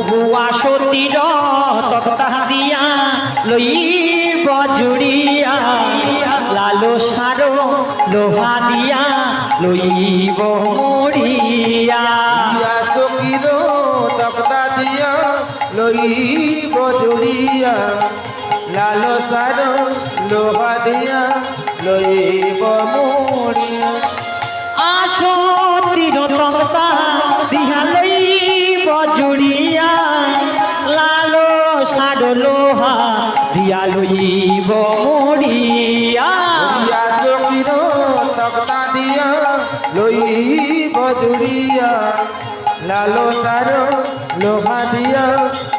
ভুয়া সতীর তক্তা দিয়া লইব জুড়িয়া লালো সারো লোহা দিয়া লইব মরিয়া আসুকির তক্তা দিয়া লইব জড়িয়া লালো সার লোহা দিয়া লইব মরিয়া আসো তীর তক্তা দিয়া লইব জুড়িয়া লালো সারো লোহা দিয়া লইব মরিয়া আসুকির তক্তা দিয়া লইব জড়িয়া লালো সার লোহা দিয়া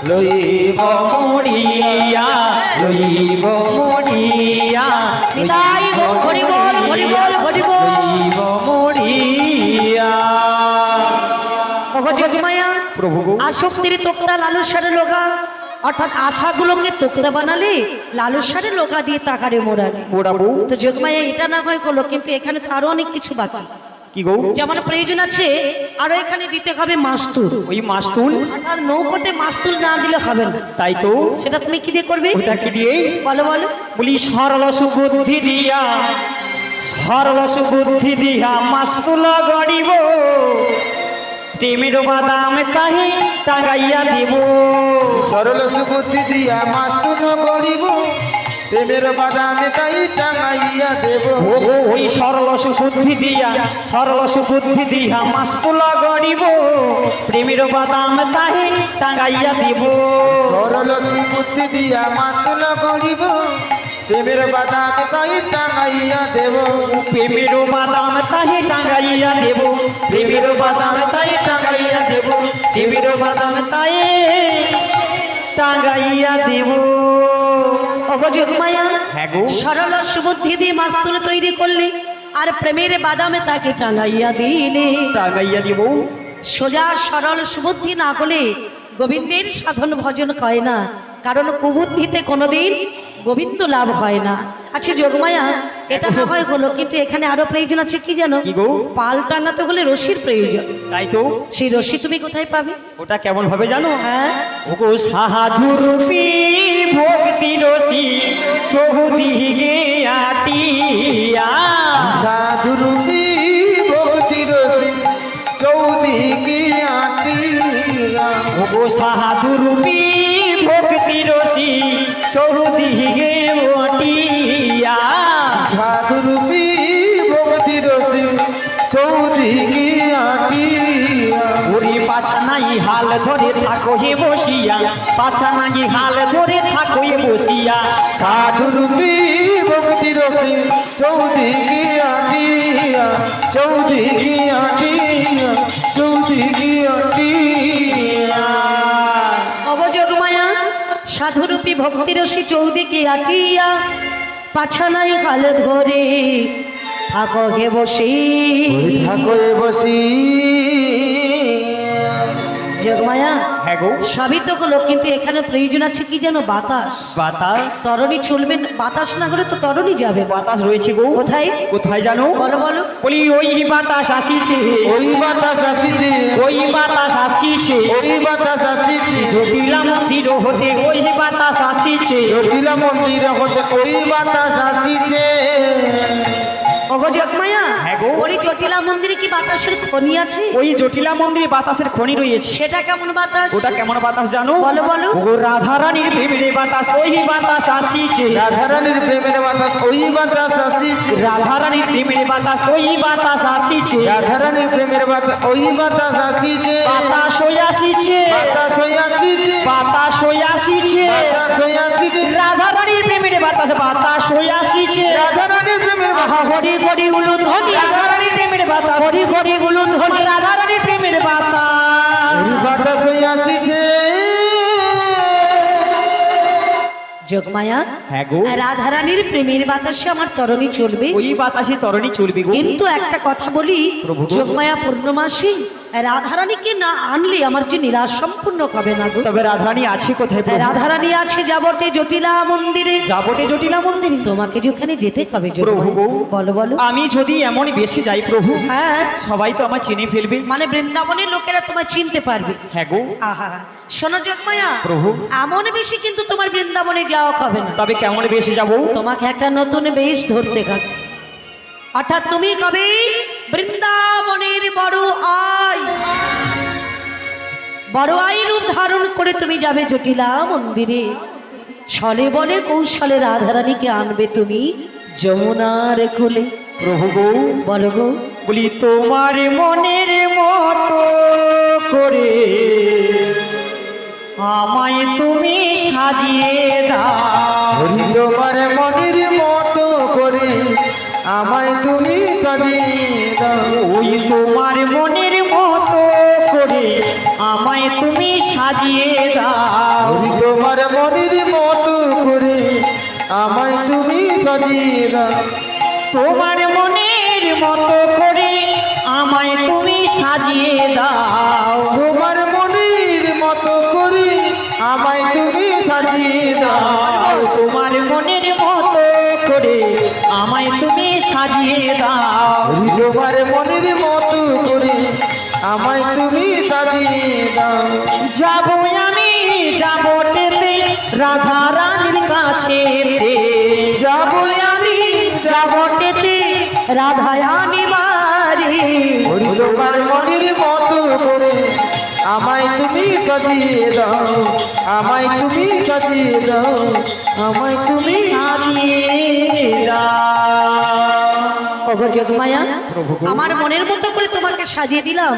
লইব মরিয়া লইব মরিয়া নিতাই গো হরি বল হরি বল হরি বল লইব মরিয়া ওগো যোগমায়া প্রভু গো আসক্তির তোকরা লালসারে লোগা অর্থাৎ আশাগুলোকে তোকরা বানালে লালসারে লোগা দিয়ে তাকারে মোড়ালে মোড়াবো তো যোগমায়া এটা না হয় হলো কিন্তু এখানে তো আরো অনেক কিছু বাকি কি গো যেমন প্রয়োজন আছে আরো এখানে দিতে হবে মাস্তুল ওই মাস্তুল আর নৌকোতে মাস্তুল না দিলে হবে না তাই তো সেটা তুমি কি দিয়ে করবে ওটা কি দিয়ে বলো বলো বলি সরল সুবুদ্ধি দিয়া সরল সুবুদ্ধি দিয়া মাস্তুল গড়িব প্রেমের বাদাম তাহি টাঙ্গাইয়া দেব সরল সুবুদ্ধি দিয়া মাস্তুল করিব প্রেমের বাদামে তাই টাঙাইয়া দেব ও গো ওই সরল সুবুদ্ধি দিয়া মাস্তুলা গড়িব প্রেমের বাদাম তাহে টাঙ্গাইয়া দিব সরল সুবুদ্ধি দিয়া মাতুল গড়িব প্রেমের বাদাম তাই টাঙাইয়া দেব প্রেমের বাদাম তাহে টাঙ্গাইয়া দেব প্রেমের বাদাম তাই টাঙ্গাইয়া দেব প্রেমের বাদাম তাই টাঙ্গাইয়া দেব ওগো যোগমায়া, হ্যাঁ গো। সরল সুবুদ্ধি দিয়ে মাস্তুল তৈরি করলে আর প্রেমের বাদামে তাকে টাঙাইয়া দিলে। টাঙ্গাইয়া দিব সোজা সরল সুবুদ্ধি না হলে গোবিন্দের সাধন ভজন হয় না, কারণ কুবুদ্ধিতে কোনোদিন গোবিন্দ লাভ হয় না। আচ্ছা যোগমায়া, এটা না হয় হলো, কিন্তু এখানে আরো প্রয়োজন আছে। কি জানো? কি গো? পাল টাঙাতে হলে রশির প্রয়োজন। তাই তো সেই রশি তুমি কোথায় পাবে? ওটা কেমন ভাবে জানো? হ্যাঁ, ওগো সাধু রূপী ভক্তি রসি চৌদিকে আটিয়া সাধু রূপী ভক্তি রসি চৌদিকে আটিয়া ওগো সাধু রূপী ভক্তি রসি চৌদিকে আটিয়া সাধু রূপী ভক্তি রসি চৌদিকে আটিয়া ওরে পাছা নাই হাল ধরে থাকো হে বসিয়া পাছা নাই হাল ধরে থাকো হে বসিয়া সাধু রূপী ভক্তি রসি চৌদিকে আটিয়া চৌদিকে আটিয়া চৌদিকে আটিয়া ওগো যোগমায়া, সাধুরূপী ভক্তি রশি চৌদিকে আটিয়া পাছানায় কাল ধরে থাকো হে বসে। ঠাকুরে বসি যোগমায়া, হ্যাঁ গো। সবই তো হলো, কিন্তু এখানে প্রয়োজন আছে কি যেন? বাতাস। বাতাস তরণী চলবে না, বাতাস না হলে তো তরণী যাবে না। বাতাস রয়েছে গো। কোথায়? কোথায় জানো? বলো বলো। বলি ওই বাতাস আসিছে ওই বাতাস আসিছে ওই বাতাস আসিছে ওই বাতাস আসিছে জটিলা মন্দির হতে ওই বাতাস আসিছে জটিলা মন্দির হতে ওই বাতাস আসিছে ওগো যোগমায়া, হ্যাঁ গো। ওই জটিলা মন্দিরে কি বাতাসের খনি আছে? ওই জটিলা মন্দিরে বাতাসের খনি রয়েছে। সেটা কেমন বাতাস? ওটা কেমন বাতাস জানো? বলো বলো। ওগো রাধারানীর প্রেমের বাতাস ওই বাতাস আসিছে রাধারানীর প্রেমের বাতাস ওই বাতাস আসিছে রাধারানীর প্রেমের বাতাস ওই বাতাস আসিছে রাধারানীর প্রেমের বাতাস ওই বাতাস আসিছে বাতাস হয়ে আসিছে বাতাস হয়ে আসিছে বাতাস হয়ে আসিছে বাতাস হয়ে আসিছে রাধারানীর প্রেমের বাতাস বাতাস হয়ে আসিছে রাধারানীর প্রেমের আহা হরি হরি উলু ধ্বনি, রাধারানীর প্রেমের বাতাস হরি হরি উলু ধ্বনি। রাধারানীর প্রেমের বাতাস বাতাস হয়ে আসিছে যোগমায়া, হ্যাঁ গো। রাধারানীর প্রেমের বাতাসে আমার তরণী চলবে, ওই বাতাসে তরণী চলবে গো। কিন্তু একটা কথা বলি প্রভু গো। যোগমায়া, পূর্ণমাসী রাধারানীকে না আনলে আমার যে নিরাশ সম্পূর্ণ হবে না গো। তবে রাধারানী আছে কোথায় প্রভু? রাধারানী আছে যাবটে জটিলা মন্দিরে। যাবটে জটিলা মন্দির। তোমাকে যেখানে যেতে হবে প্রভু গো। বলো বলো। আমি যদি এমন বেশি যাই প্রভু, হ্যাঁ, সবাই তো আমার চিনে ফেলবে। মানে বৃন্দাবনের লোকেরা তোমায় চিনতে পারবে। হ্যাঁ গো। আহা, শোনো যোগমায়া, প্রভু। এমন বেশি কিন্তু তোমার বৃন্দাবনে যাওয়া হবে না। তবে কেমন বেশি যাব? তোমাকে একটা নতুন বেশ ধরতে হবে। অর্থাৎ তুমি কবে বৃন্দাবনের বড় আই রূপ ধারণ করে তুমি যাবে জটিলা মন্দিরে। ছলে বলে কৌশলে রাধারানীকে আনবে তুমি যমুনার কোলে। প্রভু গো। বলো গো। বলি তোমার মনের মতো করে আমায় তুমি সাজিয়ে দাও। হরি তোমার মনের মতো করে আমায় তুমি সাজিয়ে দাও ওই তোমার মনের মতো করে আমায় তুমি সাজিয়ে দাও। হরি তোমার মনের মতো করে আমায় তুমি সাজিয়ে দাও তোমার মনের মতো করে আমায় তুমি সাজিয়ে দাও। তোমার মনের মতো করে আমায় তুমি সাজিয়ে দাও তোমার মনের মতো করে আমায় তুমি সাজিয়ে দাও। হরি তোমার মনের মতো করে আমায় তুমি সাজিয়ে দাও যাবো আমি যাবটেতে রাধা রানীর কাছে যাবো আমি যাবটেতে রাধায়ানি বাড়ি। হরি তোমার মনের মতো করে আমায় তুমি সাজিয়ে দাও আমায় তুমি সাজিয়ে দাও আমায় তুমি সাজিয়ে দাও। ওগো যোগমায়া, প্রভু গো। আমার মনের মতো করে তোমাকে সাজিয়ে দিলাম,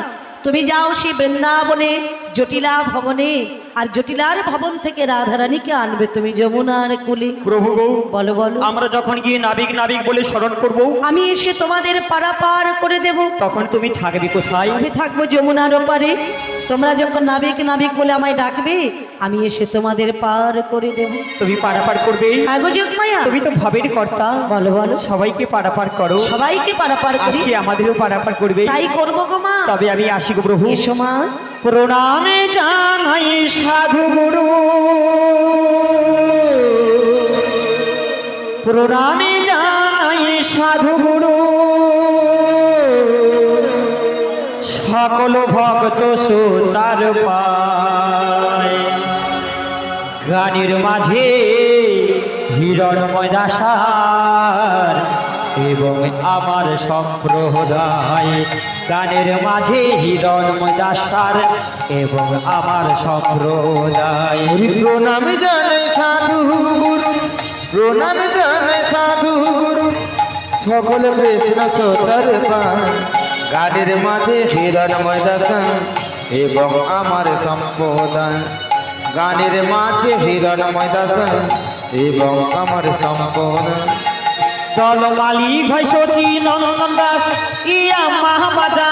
তুমি যাও সেই বৃন্দাবনে জটিলা ভবনে, আর জটিলার ভবন থেকে রাধারানীকে আনবে তুমি যমুনার কুলে। প্রভু গো, বলো বলো, আমরা যখন গিয়ে নাবিক নাবিক বলে স্মরণ করব, আমি এসে তোমাদের পারাপার করে দেব। তখন তুমি থাকবে কোথায়? আমি থাকবো যমুনার ওপারে। তোমরা যখন নাবিক নাবিক বলে আমায় ডাকবে, আমি এসে তোমাদের পার করে দেব। তুমি পারাপার করবে? হ্যাঁ গো যোগমায়া, তুমি তো ভাবের কর্তা, বলো বলো, সবাইকে পারাপার করো, সবাইকে পারাপার করি। আজকে আমাদেরও পারাপার করবে। তাই করবো গো মা। তবে আমি আসি গো প্রভু। এসো মা। প্রণামে জানাই সাধু গুরু, প্রণামে জানাই সাধু গুরু, সকল ভক্ত সুতার পায়, গানের মাঝে হিরণময় দাসার এবং আমার সম্প্রদায়, গানের মাঝে হিরণময় দাসার এবং আমার সম্প্রদায়। হরি প্রণাম জানাই সাধু গুরু, প্রণাম জানাই সাধু গুরু, সকল কৃষ্ণ সতর পান, গানের মাঝে হিরণময় দাসা এবং আমার সম্প্রদায়, গানের মাঝে হিরণময় দাসা এবং আমার সম্প্রদায়। দলমালি ঘোষী নন্দন দাস ইয়া মহাবাজা